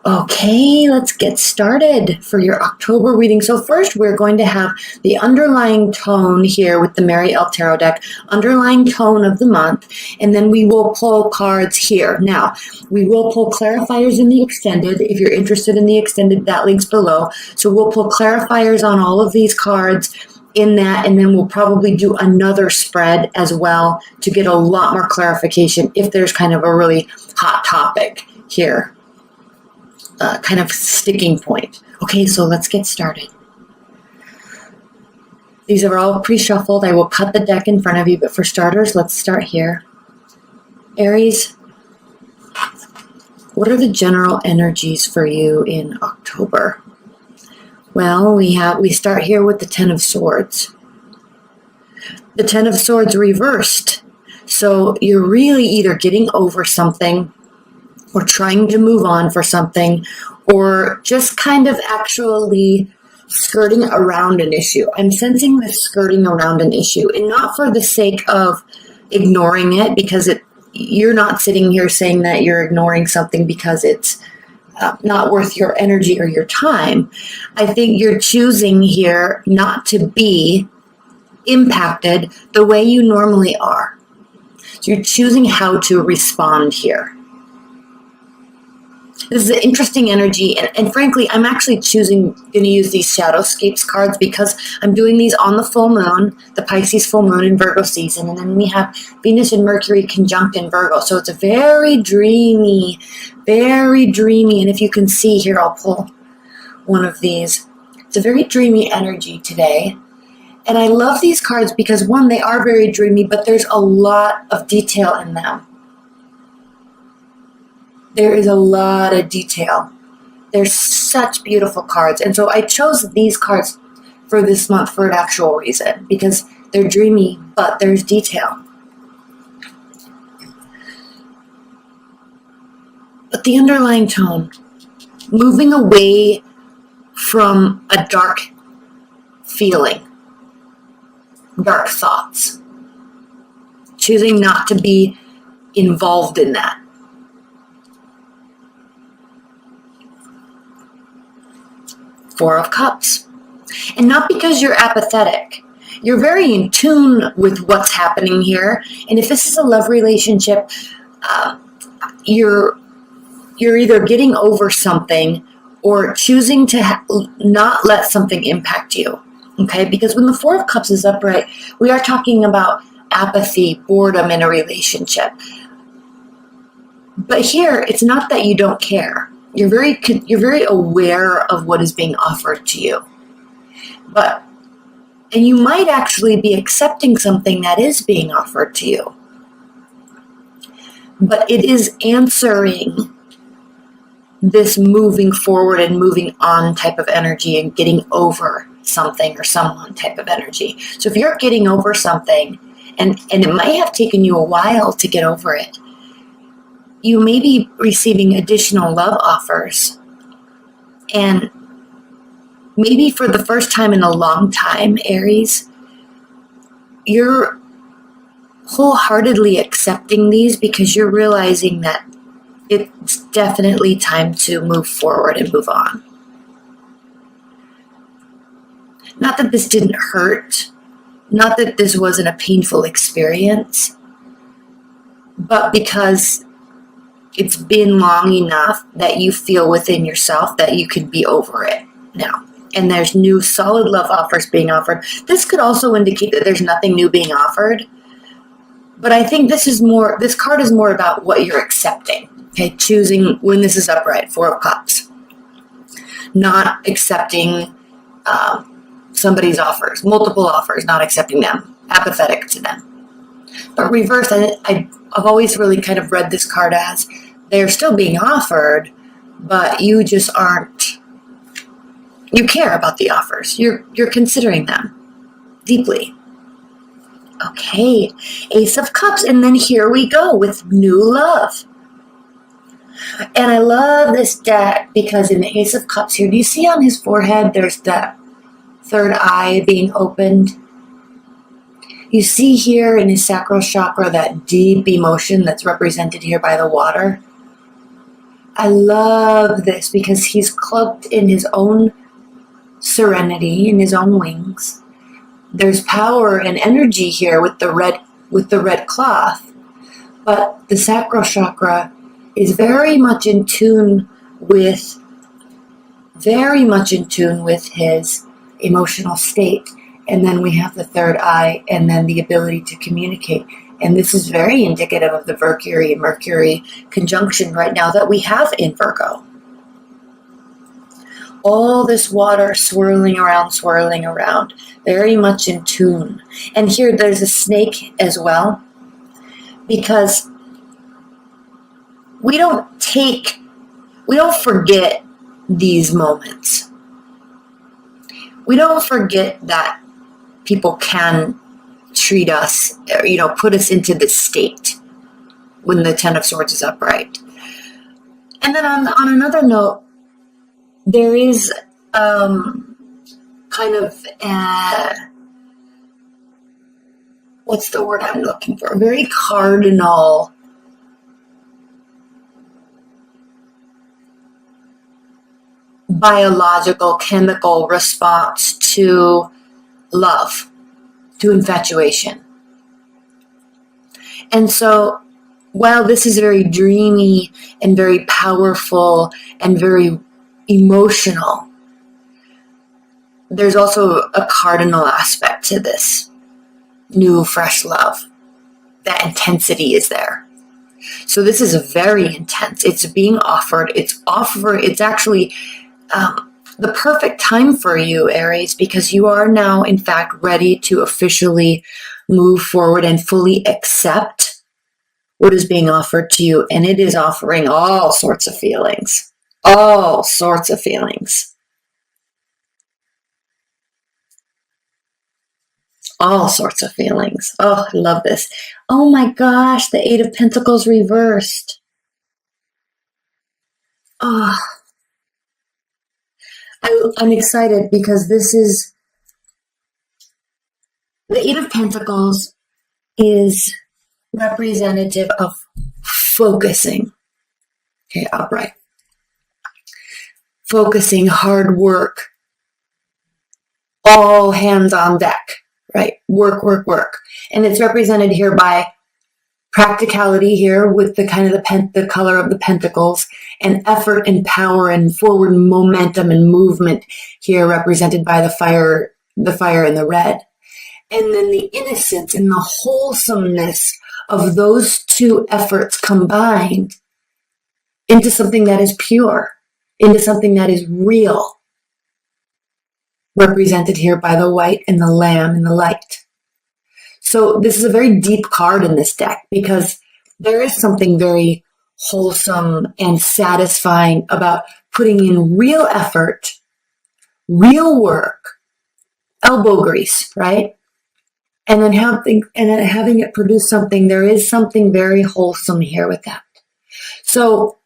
Okay, let's get started for your October reading. So first, we're going to have the underlying tone here with the Mary L Tarot deck, underlying tone of the month, and then we will pull cards here. Now, we will pull clarifiers in the extended. If you're interested in the extended, that link's below. So we'll pull clarifiers on all of these cards in that, and then we'll probably do another spread as well to get a lot more clarification if there's kind of a really hot topic here. Kind of sticking point. Okay, so let's get started. These are all pre-shuffled. I will cut the deck in front of you, but for starters, let's start here. Aries, what are the general energies for you in October? Well, we start here with the Ten of Swords. The Ten of Swords reversed. So you're really either getting over something or trying to move on for something, or just kind of actually skirting around an issue. I'm sensing this skirting around an issue, and not for the sake of ignoring it, because you're not sitting here saying that you're ignoring something because it's not worth your energy or your time. I think you're choosing here not to be impacted the way you normally are. So you're choosing how to respond here. This is an interesting energy, and frankly, I'm actually going to use these Shadowscapes cards because I'm doing these on the full moon, the Pisces full moon in Virgo season, and then we have Venus and Mercury conjunct in Virgo, so it's a very dreamy, and if you can see here, I'll pull one of these. It's a very dreamy energy today, and I love these cards because, one, they are very dreamy, but there's a lot of detail in them. There is a lot of detail. They're such beautiful cards. And so I chose these cards for this month for an actual reason, because they're dreamy, but there's detail. But the underlying tone, moving away from a dark feeling, dark thoughts, choosing not to be involved in that. Four of Cups. And not because you're apathetic. You're very in tune with what's happening here. And if this is a love relationship, you're either getting over something or choosing to not let something impact you. Okay? Because when the Four of Cups is upright, we are talking about apathy, boredom in a relationship. But here, it's not that you don't care. You're very aware of what is being offered to you. And you might actually be accepting something that is being offered to you. But it is answering this moving forward and moving on type of energy and getting over something or someone type of energy. So if you're getting over something, and it might have taken you a while to get over it, you may be receiving additional love offers. And maybe for the first time in a long time, Aries, you're wholeheartedly accepting these because you're realizing that it's definitely time to move forward and move on. Not that this didn't hurt, not that this wasn't a painful experience, but because it's been long enough that you feel within yourself that you can be over it now. And there's new solid love offers being offered. This could also indicate that there's nothing new being offered. But I think this card is more about what you're accepting. Okay, choosing when this is upright, Four of Cups. Not accepting somebody's offers, multiple offers, not accepting them, apathetic to them. But reverse, I've always really kind of read this card as they're still being offered, but you just aren't, you care about the offers. You're considering them deeply. Okay, Ace of Cups, and then here we go with new love. And I love this deck because in the Ace of Cups here, do you see on his forehead there's that third eye being opened? You see here in his sacral chakra that deep emotion that's represented here by the water. I love this because he's cloaked in his own serenity, in his own wings. There's power and energy here with the red cloth, but the sacral chakra is very much in tune with his emotional state. And then we have the third eye, and then the ability to communicate. And this is very indicative of the Mercury conjunction right now that we have in Virgo. All this water swirling around, very much in tune. And here there's a snake as well, because we don't forget these moments. We don't forget that people can treat us, put us into this state when the Ten of Swords is upright. And then on another note, there is kind of what's the word I'm looking for? A very cardinal biological, chemical response to love, to infatuation. And so while this is very dreamy and very powerful and very emotional, there's also a cardinal aspect to this new, fresh love. That intensity is there. So this is very intense. It's being offered. It's actually the perfect time for you, Aries, because you are now, in fact, ready to officially move forward and fully accept what is being offered to you. And it is offering all sorts of feelings. All sorts of feelings. All sorts of feelings. Oh, I love this. Oh my gosh, the Eight of Pentacles reversed. Oh, I'm excited because this is the Eight of Pentacles is representative of focusing. Okay, upright. Focusing, hard work, all hands on deck, right? Work. And it's represented here by practicality here with the kind of the color of the pentacles, and effort and power and forward momentum and movement here represented by the fire and the red. And then the innocence and the wholesomeness of those two efforts combined into something that is pure, into something that is real, represented here by the white and the lamb and the light. So this is a very deep card in this deck because there is something very wholesome and satisfying about putting in real effort, real work, elbow grease, right? And then having it produce something. There is something very wholesome here with that. So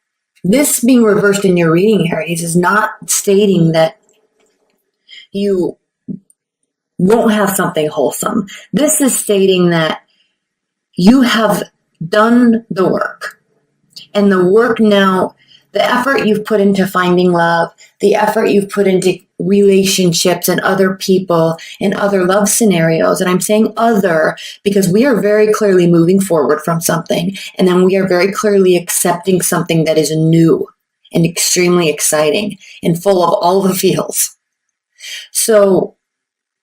this being reversed in your reading, Aries, is not stating that you won't have something wholesome. This is stating that you have done the work. And the work now, the effort you've put into finding love, the effort you've put into relationships and other people and other love scenarios. And I'm saying other because we are very clearly moving forward from something. And then we are very clearly accepting something that is new and extremely exciting and full of all the feels. So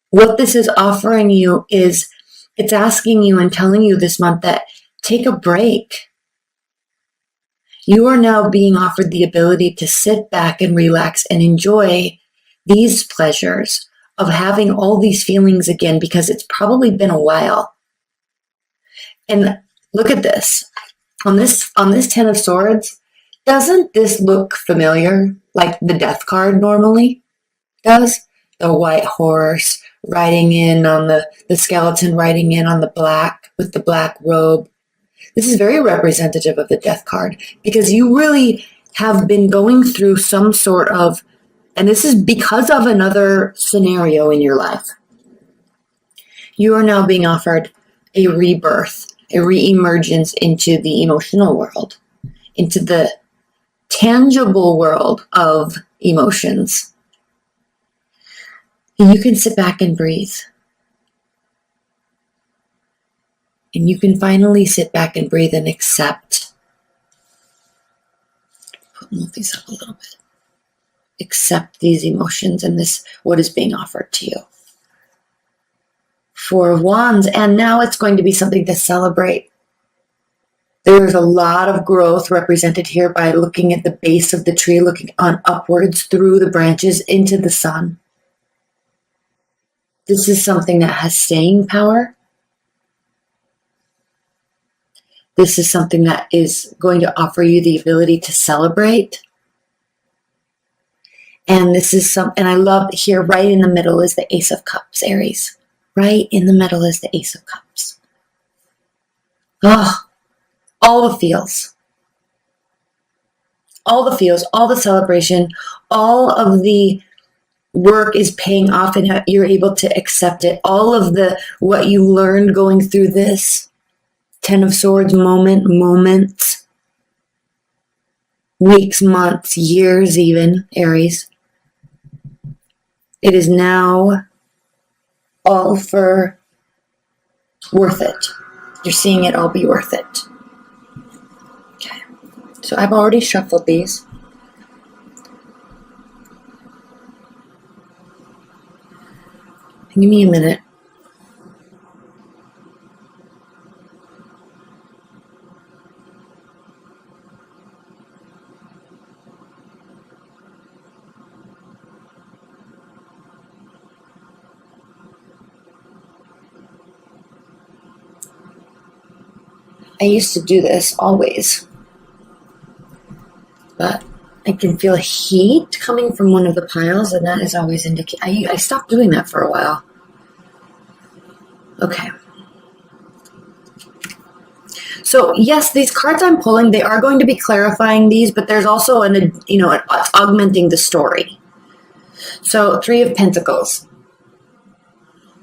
what this is offering you is it's asking you and telling you this month that take a break. You are now being offered the ability to sit back and relax and enjoy these pleasures of having all these feelings again because it's probably been a while. And look at this. On this Ten of Swords, doesn't this look familiar like the Death card normally does? The white horse riding in on the skeleton riding in on the black with the black robe. This is very representative of the Death card because you really have been going through some sort of, and this is because of another scenario in your life. You are now being offered a rebirth, a re-emergence into the emotional world, into the tangible world of emotions. And you can sit back and breathe. And you can finally sit back and breathe and accept. Move these up a little bit. Accept these emotions and this, what is being offered to you. Four of Wands, and now it's going to be something to celebrate. There's a lot of growth represented here by looking at the base of the tree, looking on upwards through the branches into the sun. This is something that has staying power. This is something that is going to offer you the ability to celebrate. And this is and I love here, right in the middle is the Ace of Cups, Aries. Right in the middle is the Ace of Cups. Oh, all the feels. All the feels, all the celebration, all of the work is paying off and you're able to accept it. All of what you learned going through this Ten of Swords moments, weeks, months, years even, Aries. It is now all for worth it. You're seeing it all be worth it. Okay. So I've already shuffled these. Give me a minute. I used to do this always, but I can feel heat coming from one of the piles, and that is always indicating. I stopped doing that for a while. Okay. So yes, these cards I'm pulling, they are going to be clarifying these, but there's also it's augmenting the story. So Three of Pentacles.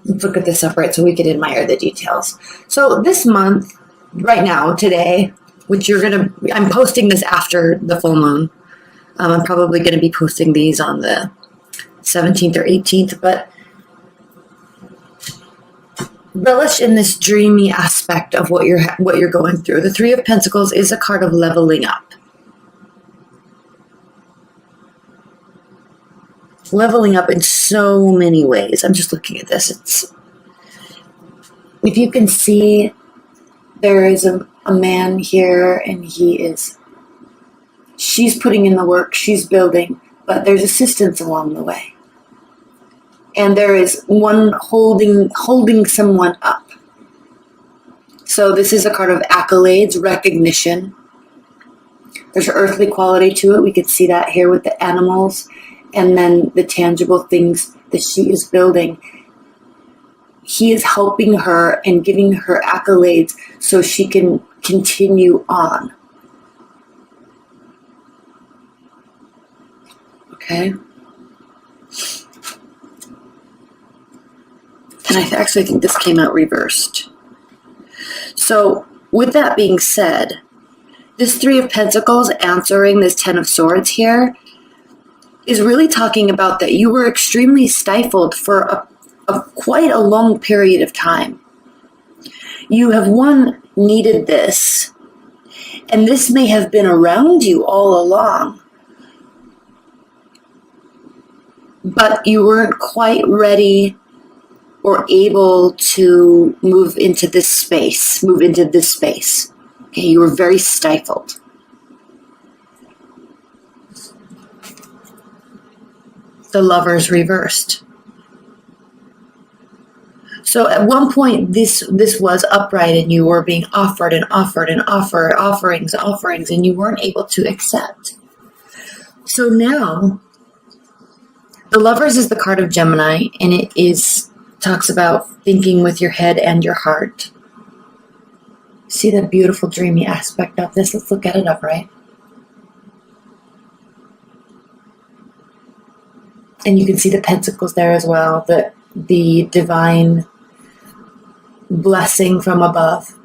Let's look at this upright so we can admire the details. So this month, right now, today, which I'm posting this after the full moon. I'm probably going to be posting these on the 17th or 18th, but relish in this dreamy aspect of what you're going through. The Three of Pentacles is a card of leveling up. Leveling up in so many ways. I'm just looking at this. If you can see, there is a man here, and she's putting in the work, she's building, but there's assistance along the way. And there is one holding someone up. So this is a card of accolades, recognition. There's an earthly quality to it. We can see that here with the animals, and then the tangible things that she is building. He is helping her and giving her accolades so she can continue on. Okay? And I actually think this came out reversed. So, with that being said, this Three of Pentacles answering this Ten of Swords here is really talking about that you were extremely stifled for quite a long period of time. You have needed this, and this may have been around you all along, but you weren't quite ready or able to move into this space. Okay, you were very stifled. The Lovers reversed. So at one point, this was upright, and you were being offered offerings, and you weren't able to accept. So now, the Lovers is the card of Gemini, and it talks about thinking with your head and your heart. See the beautiful dreamy aspect of this? Let's look at it upright. And you can see the pentacles there as well, the divine blessing from above.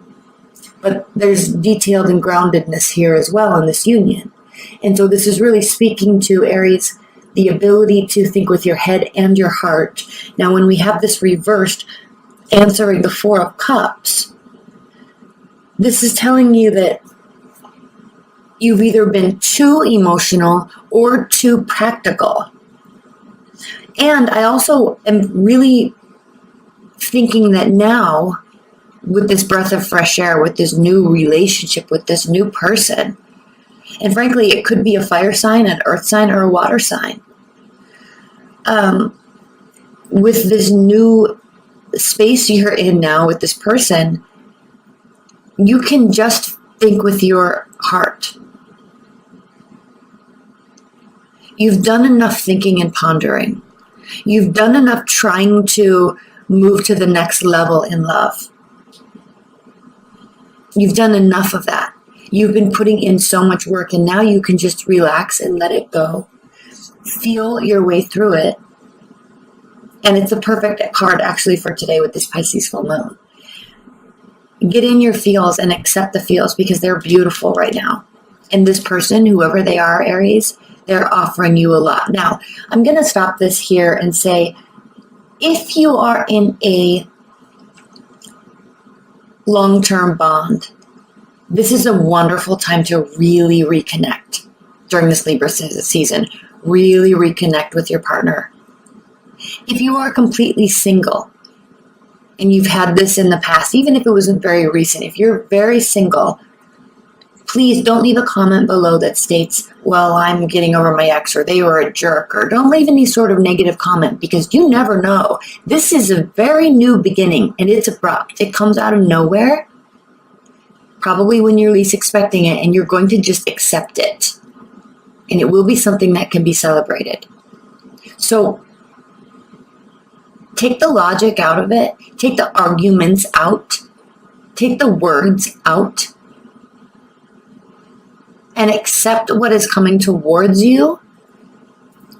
But there's detailed and groundedness here as well in this union. And so this is really speaking to Aries, the ability to think with your head and your heart. Now, when we have this reversed, answering the Four of Cups, this is telling you that you've either been too emotional or too practical. And I also am really thinking that now, with this breath of fresh air, with this new relationship, with this new person, and frankly, it could be a fire sign, an earth sign, or a water sign. With this new space you're in now with this person, you can just think with your heart. You've done enough thinking and pondering. You've done enough trying to move to the next level in love. You've done enough of that. You've been putting in so much work, and now you can just relax and let it go. Feel your way through it. And it's a perfect card actually for today with this Pisces full moon. Get in your feels and accept the feels because they're beautiful right now. And this person, whoever they are, Aries, they're offering you a lot. Now, I'm going to stop this here and say, if you are in a long-term bond, this is a wonderful time to really reconnect during this Libra season. Really reconnect with your partner. If you are completely single and you've had this in the past, even if it wasn't very recent, if you're very single, please don't leave a comment below that states, well, I'm getting over my ex, or they were a jerk, or don't leave any sort of negative comment because you never know. This is a very new beginning and it's abrupt. It comes out of nowhere, probably when you're least expecting it, and you're going to just accept it. And it will be something that can be celebrated. So take the logic out of it. Take the arguments out. Take the words out. And accept what is coming towards you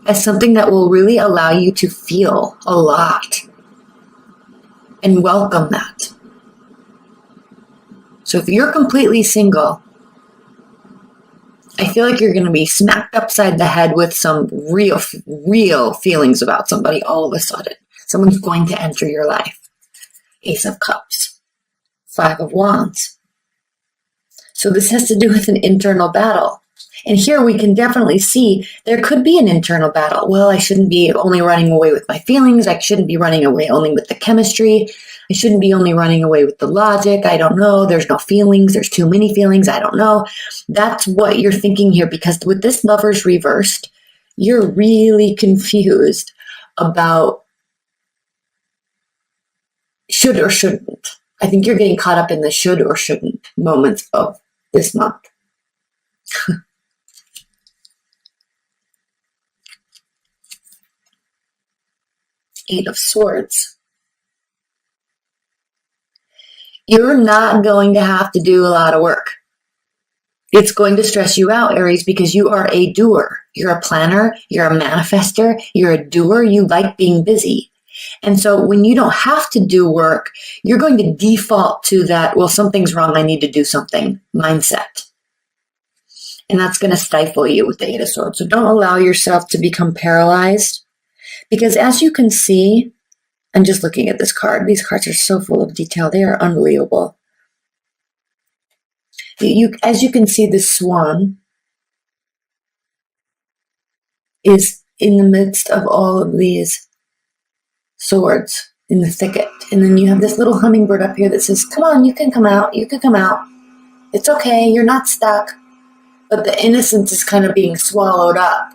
as something that will really allow you to feel a lot. And welcome that. So if you're completely single, I feel like you're going to be smacked upside the head with some real feelings about somebody all of a sudden. Someone's going to enter your life. Ace of Cups. Five of Wands. So this has to do with an internal battle. And here we can definitely see there could be an internal battle. Well, I shouldn't be only running away with my feelings. I shouldn't be running away only with the chemistry. I shouldn't be only running away with the logic. I don't know. There's no feelings. There's too many feelings. I don't know. That's what you're thinking here, because with this Lovers reversed, you're really confused about should or shouldn't. I think you're getting caught up in the should or shouldn't moments of this month. Eight of Swords. You're not going to have to do a lot of work. It's going to stress you out, Aries, because you are a doer. You're a planner. You're a manifester. You're a doer. You like being busy. And so when you don't have to do work, you're going to default to that, well, something's wrong, I need to do something mindset. And that's going to stifle you with the Eight of Swords. So don't allow yourself to become paralyzed. Because as you can see, I'm just looking at this card. These cards are so full of detail. They are unbelievable. As you can see, this swan is in the midst of all of these swords in the thicket. And then you have this little hummingbird up here that says, come on, you can come out. You can come out. It's okay. You're not stuck. But the innocence is kind of being swallowed up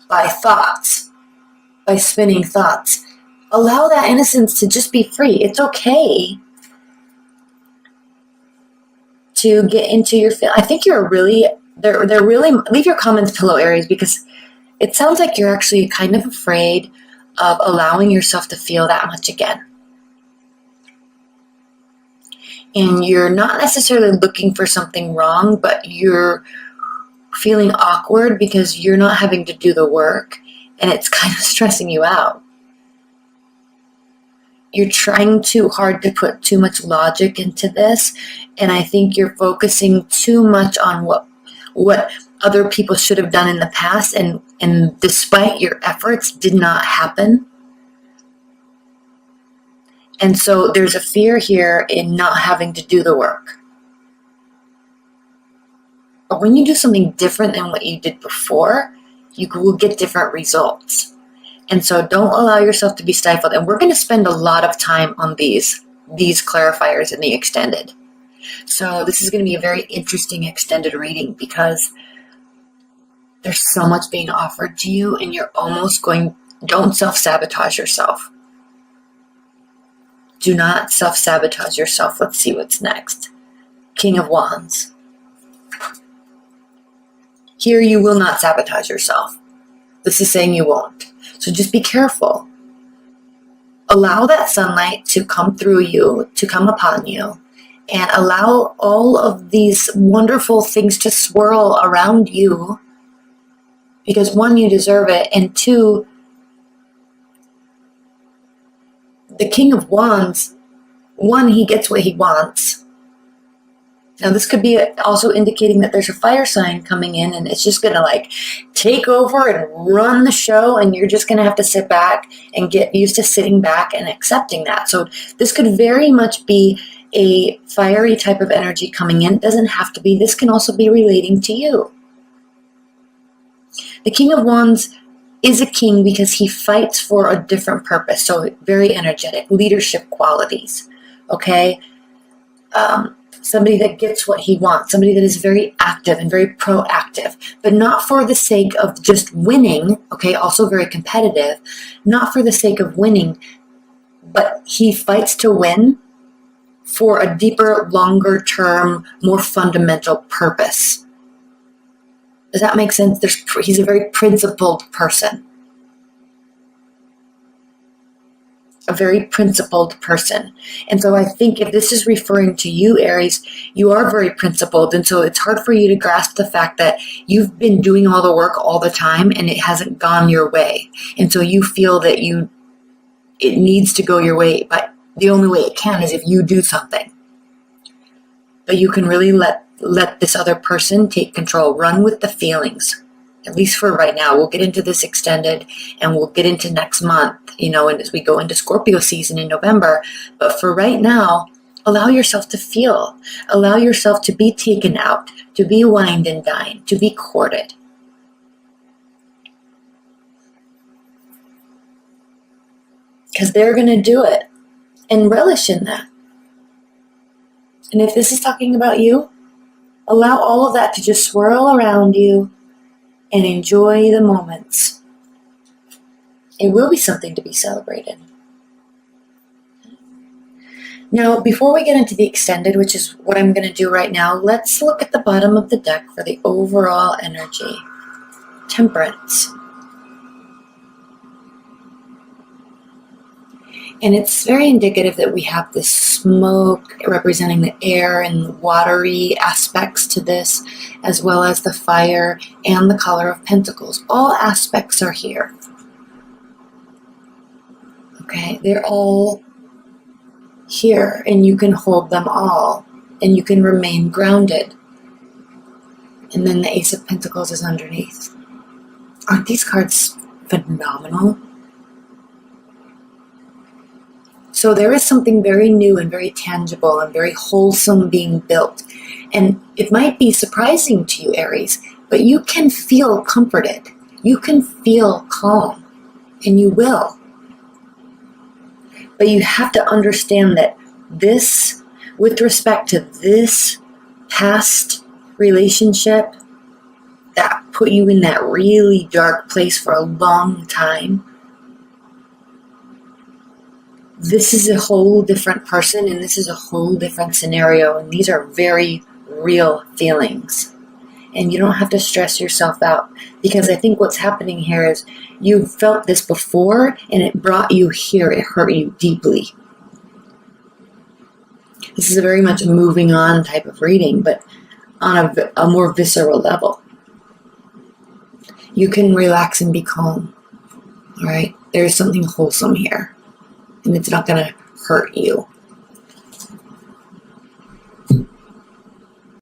by thoughts, by spinning thoughts. Allow that innocence to just be free. It's okay to get into your feel. I think you're really, they're really, leave your comments below, Aries, because it sounds like you're actually kind of afraid of allowing yourself to feel that much again. And you're not necessarily looking for something wrong, but you're feeling awkward because you're not having to do the work, and it's kind of stressing you out. You're trying too hard to put too much logic into this, and I think you're focusing too much on what other people should have done in the past, and despite your efforts did not happen. And so there's a fear here in not having to do the work. But when you do something different than what you did before, you will get different results. And so don't allow yourself to be stifled. And we're going to spend a lot of time on these clarifiers in the extended. So this is going to be a very interesting extended reading because there's so much being offered to you and you're almost don't self-sabotage yourself. Do not self-sabotage yourself. Let's see what's next. King of Wands. Here you will not sabotage yourself. This is saying you won't. So just be careful. Allow that sunlight to come through you, to come upon you, and allow all of these wonderful things to swirl around you because one, you deserve it, and two, the King of Wands, one, he gets what he wants. Now this could be also indicating that there's a fire sign coming in and it's just going to like take over and run the show, and you're just going to have to sit back and get used to sitting back and accepting that. So this could very much be a fiery type of energy coming in. It doesn't have to be. This can also be relating to you. The King of Wands is a king because he fights for a different purpose. So very energetic, leadership qualities, okay? Somebody that gets what he wants, somebody that is very active and very proactive, but not for the sake of just winning, okay? Also very competitive, not for the sake of winning, but he fights to win for a deeper, longer term, more fundamental purpose. Does that make sense? He's a very principled person. A very principled person. And so I think if this is referring to you, Aries, you are very principled. And so it's hard for you to grasp the fact that you've been doing all the work all the time and it hasn't gone your way. And so you feel that it needs to go your way, but the only way it can is if you do something. But you can really let this other person take control. Run with the feelings, at least for right now. We'll get into this extended and we'll get into next month, and as we go into Scorpio season in November. But for right now, allow yourself to feel. Allow yourself to be taken out, to be wined and dined, to be courted. Because they're going to do it and relish in that. And if this is talking about you, allow all of that to just swirl around you and enjoy the moments. It will be something to be celebrated. Now, before we get into the extended, which is what I'm going to do right now, let's look at the bottom of the deck for the overall energy. Temperance. And it's very indicative that we have this smoke representing the air and watery aspects to this, as well as the fire and the color of pentacles. All aspects are here. Okay, they're all here, and you can hold them all, and you can remain grounded. And then the Ace of Pentacles is underneath. Aren't these cards phenomenal? So there is something very new and very tangible and very wholesome being built. And it might be surprising to you, Aries, but you can feel comforted. You can feel calm, and you will. But you have to understand that this, with respect to this past relationship that put you in that really dark place for a long time, this is a whole different person and this is a whole different scenario, and these are very real feelings. And you don't have to stress yourself out, because I think what's happening here is you felt this before and it brought you here. It hurt you deeply. This is a very much a moving on type of reading, but on a more visceral level. You can relax and be calm. All right? There's something wholesome here, and it's not going to hurt you.